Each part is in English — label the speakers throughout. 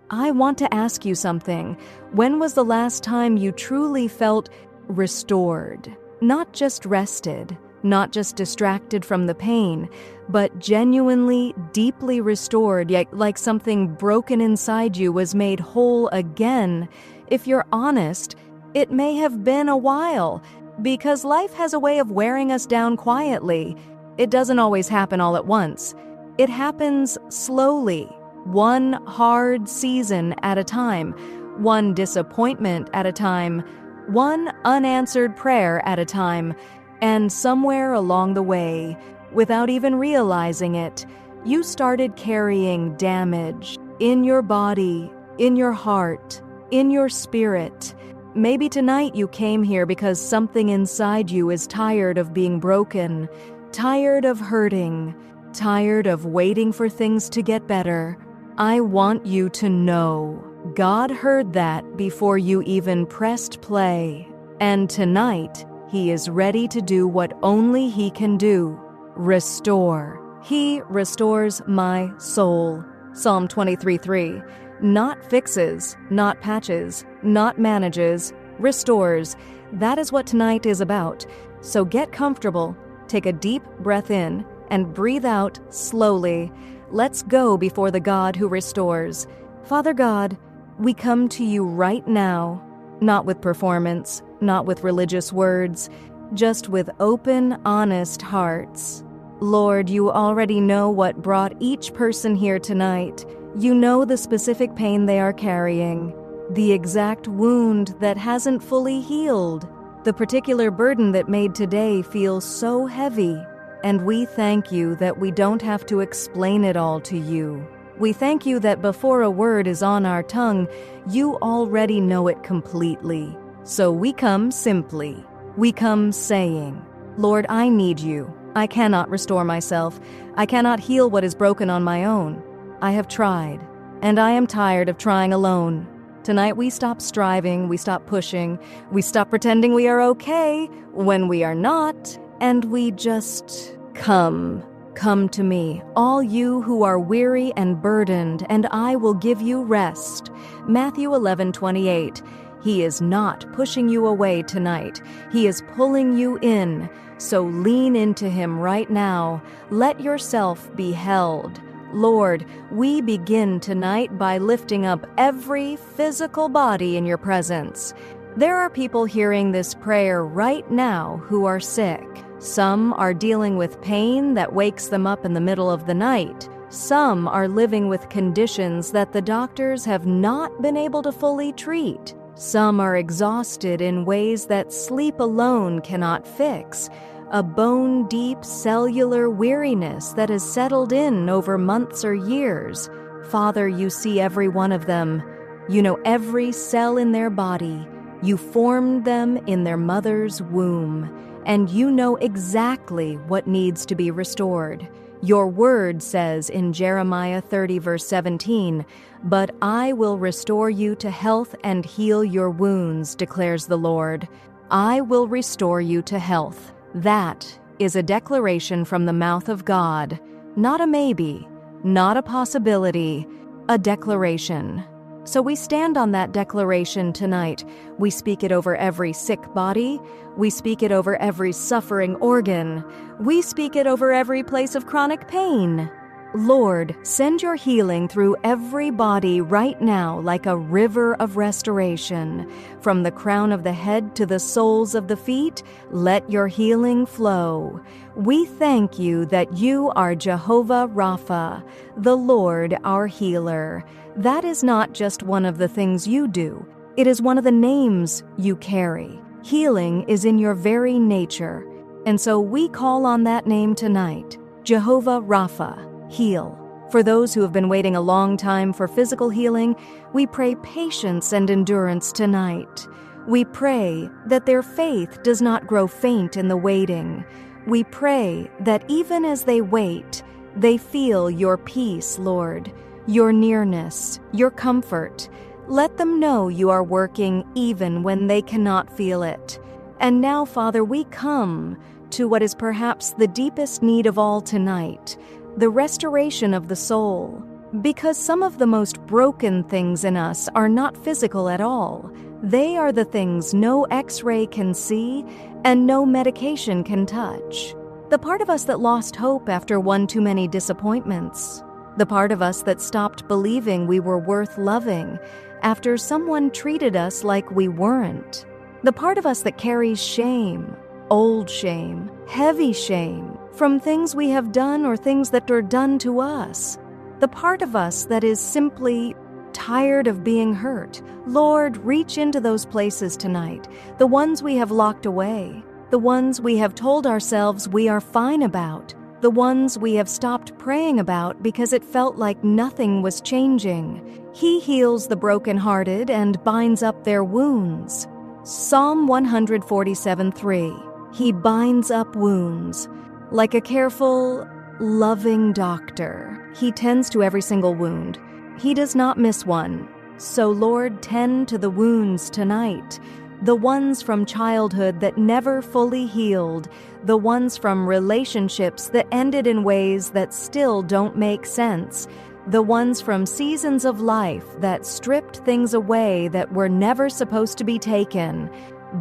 Speaker 1: I want to ask you something. When was the last time you truly felt restored? Not just rested, not just distracted from the pain, but genuinely, deeply restored, yet like something broken inside you was made whole again. If you're honest, it may have been a while, because life has a way of wearing us down quietly. It doesn't always happen all at once. It happens slowly, one hard season at a time, one disappointment at a time, one unanswered prayer at a time, and somewhere along the way, without even realizing it, you started carrying damage in your body, in your heart, in your spirit. Maybe tonight you came here because something inside you is tired of being broken, tired of hurting, tired of waiting for things to get better. I want you to know God heard that before you even pressed play. And tonight, He is ready to do what only He can do: restore. He restores my soul. Psalm 23:3. Not fixes, not patches, not manages, restores. That is what tonight is about. So get comfortable, take a deep breath in, and breathe out slowly. Let's go before the God who restores. Father God, we come to you right now, not with performance, not with religious words, just with open, honest hearts. Lord, you already know what brought each person here tonight. You know the specific pain they are carrying, the exact wound that hasn't fully healed, the particular burden that made today feel so heavy. And we thank you that we don't have to explain it all to you. We thank you that before a word is on our tongue, you already know it completely. So we come simply. We come saying, Lord, I need you. I cannot restore myself. I cannot heal what is broken on my own. I have tried, and I am tired of trying alone. Tonight we stop striving, we stop pushing, we stop pretending we are okay when we are not, and we just come. Come to me, all you who are weary and burdened, and I will give you rest. Matthew 11:28. He is not pushing you away tonight. He is pulling you in. So lean into Him right now. Let yourself be held. Lord, we begin tonight by lifting up every physical body in your presence. There are people hearing this prayer right now who are sick. Some are dealing with pain that wakes them up in the middle of the night. Some are living with conditions that the doctors have not been able to fully treat. Some are exhausted in ways that sleep alone cannot fix. A bone-deep cellular weariness that has settled in over months or years. Father, you see every one of them. You know every cell in their body. You formed them in their mother's womb, and you know exactly what needs to be restored. Your word says in Jeremiah 30, verse 17, "But I will restore you to health and heal your wounds, declares the Lord. I will restore you to health." That is a declaration from the mouth of God, not a maybe, not a possibility, a declaration. So we stand on that declaration tonight. We speak it over every sick body. We speak it over every suffering organ. We speak it over every place of chronic pain. Lord, send your healing through every body right now like a river of restoration. From the crown of the head to the soles of the feet, let your healing flow. We thank you that you are Jehovah Rapha, the Lord our healer. That is not just one of the things you do. It is one of the names you carry. Healing is in your very nature. And so we call on that name tonight, Jehovah Rapha. Heal. For those who have been waiting a long time for physical healing, we pray patience and endurance tonight. We pray that their faith does not grow faint in the waiting. We pray that even as they wait, they feel your peace, Lord, your nearness, your comfort. Let them know you are working even when they cannot feel it. And now, Father, we come to what is perhaps the deepest need of all tonight, the restoration of the soul. Because some of the most broken things in us are not physical at all. They are the things no X-ray can see and no medication can touch. The part of us that lost hope after one too many disappointments. The part of us that stopped believing we were worth loving after someone treated us like we weren't. The part of us that carries shame, old shame, heavy shame, from things we have done or things that are done to us. The part of us that is simply tired of being hurt. Lord, reach into those places tonight, the ones we have locked away, the ones we have told ourselves we are fine about, the ones we have stopped praying about because it felt like nothing was changing. He heals the brokenhearted and binds up their wounds. Psalm 147:3. He binds up wounds. Like a careful, loving doctor, he tends to every single wound. He does not miss one. So, Lord, tend to the wounds tonight. The ones from childhood that never fully healed. The ones from relationships that ended in ways that still don't make sense. The ones from seasons of life that stripped things away that were never supposed to be taken.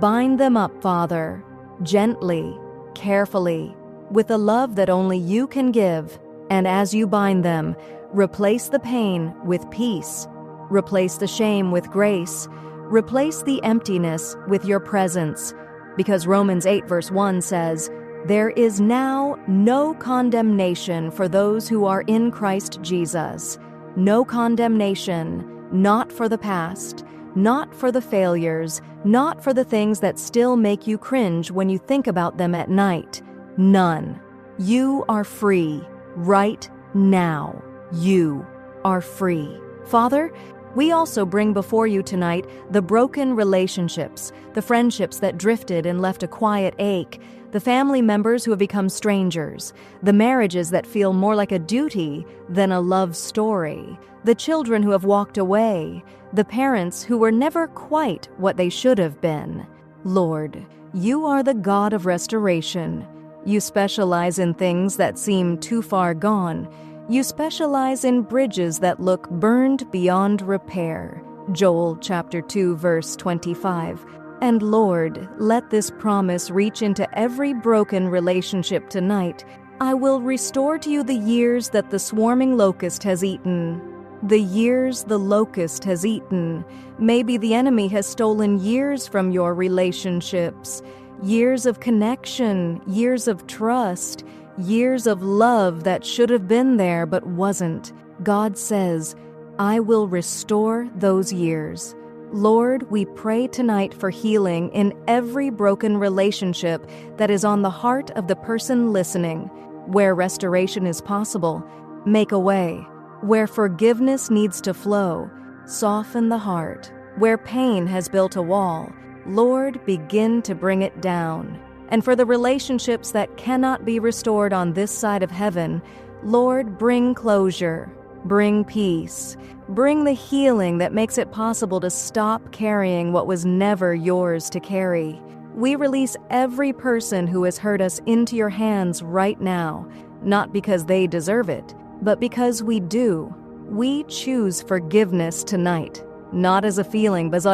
Speaker 1: Bind them up, Father, gently, carefully, with a love that only you can give. And as you bind them, replace the pain with peace. Replace the shame with grace. Replace the emptiness with your presence. Because Romans 8 verse 1 says, "There is now no condemnation for those who are in Christ Jesus." No condemnation, not for the past, not for the failures, not for the things that still make you cringe when you think about them at night. None. You are free right now. You are free. Father, we also bring before you tonight the broken relationships, the friendships that drifted and left a quiet ache, the family members who have become strangers, the marriages that feel more like a duty than a love story, the children who have walked away, the parents who were never quite what they should have been. Lord, you are the God of restoration. You specialize in things that seem too far gone. You specialize in bridges that look burned beyond repair. Joel chapter 2 verse 25. And Lord, let this promise reach into every broken relationship tonight. I will restore to you the years that the swarming locust has eaten. The years the locust has eaten. Maybe the enemy has stolen years from your relationships. Years of connection, years of trust, years of love that should have been there but wasn't. God says, I will restore those years. Lord, we pray tonight for healing in every broken relationship that is on the heart of the person listening. Where restoration is possible, make a way. Where forgiveness needs to flow, soften the heart. Where pain has built a wall, Lord, begin to bring it down. And for the relationships that cannot be restored on this side of heaven, Lord, bring closure, bring peace, bring the healing that makes it possible to stop carrying what was never yours to carry. We release every person who has hurt us into your hands right now, not because they deserve it, but because we do. We choose forgiveness tonight, not as a feeling, but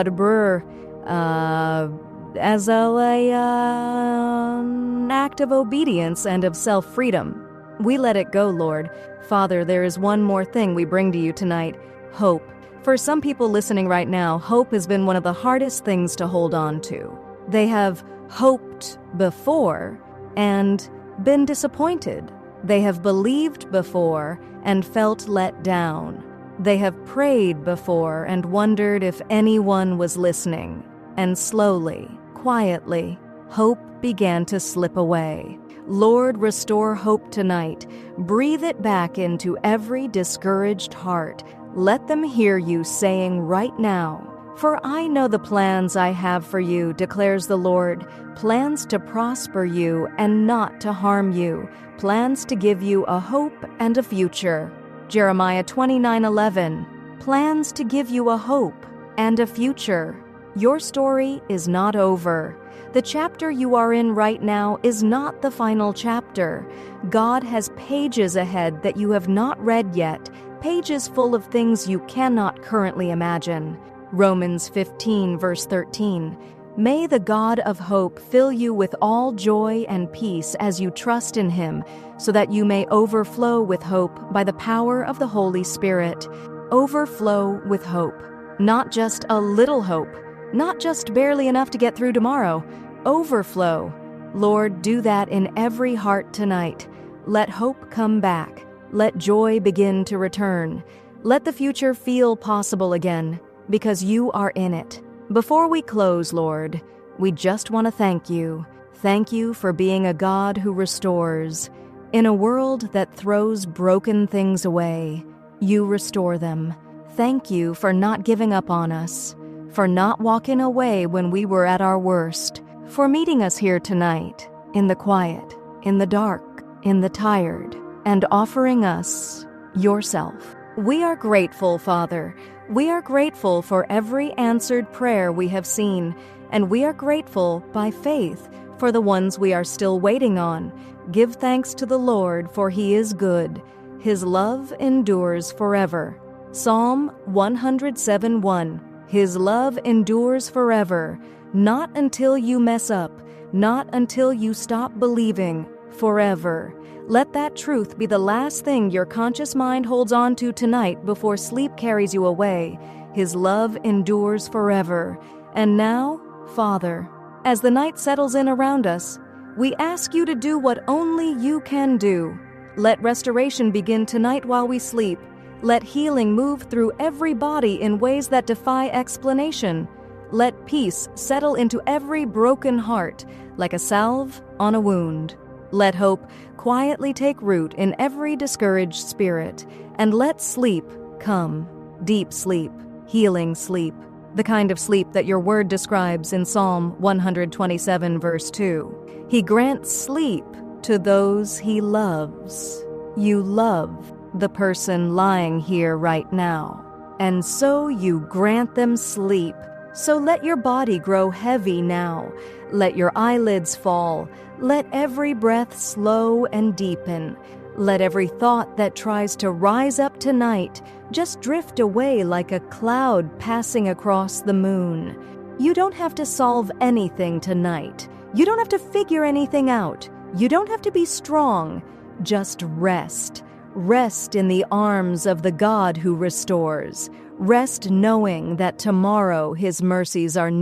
Speaker 1: as an act of obedience and of self-freedom. We let it go, Lord. Father, there is one more thing we bring to you tonight, hope. For some people listening right now, hope has been one of the hardest things to hold on to. They have hoped before and been disappointed. They have believed before and felt let down. They have prayed before and wondered if anyone was listening. And slowly, quietly, hope began to slip away. Lord, restore hope tonight. Breathe it back into every discouraged heart. Let them hear you saying right now, "For I know the plans I have for you, declares the Lord, plans to prosper you and not to harm you, plans to give you a hope and a future." Jeremiah 29:11, plans to give you a hope and a future. Your story is not over. The chapter you are in right now is not the final chapter. God has pages ahead that you have not read yet, pages full of things you cannot currently imagine. Romans 15, verse 13. May the God of hope fill you with all joy and peace as you trust in Him, so that you may overflow with hope by the power of the Holy Spirit. Overflow with hope. Not just a little hope. Not just barely enough to get through tomorrow. Overflow. Lord, do that in every heart tonight. Let hope come back. Let joy begin to return. Let the future feel possible again, because you are in it. Before we close, Lord, we just want to thank you. Thank you for being a God who restores. In a world that throws broken things away, you restore them. Thank you for not giving up on us, for not walking away when we were at our worst, for meeting us here tonight, in the quiet, in the dark, in the tired, and offering us yourself. We are grateful, Father. We are grateful for every answered prayer we have seen, and we are grateful by faith for the ones we are still waiting on. Give thanks to the Lord, for He is good. His love endures forever. Psalm 107:1. His love endures forever. Not until you mess up, not until you stop believing, forever. Let that truth be the last thing your conscious mind holds on to tonight before sleep carries you away. His love endures forever. And now, Father, as the night settles in around us, we ask you to do what only you can do. Let restoration begin tonight while we sleep. Let healing move through every body in ways that defy explanation. Let peace settle into every broken heart like a salve on a wound. Let hope quietly take root in every discouraged spirit, and let sleep come. Deep sleep, healing sleep, the kind of sleep that your word describes in Psalm 127, verse 2. He grants sleep to those He loves. You love the person lying here right now, and so you grant them sleep. So let your body grow heavy now. Let your eyelids fall. Let every breath slow and deepen. Let every thought that tries to rise up tonight just drift away like a cloud passing across the moon. You don't have to solve anything tonight. You don't have to figure anything out. You don't have to be strong. Just rest. Rest in the arms of the God who restores. Rest knowing that tomorrow His mercies are new.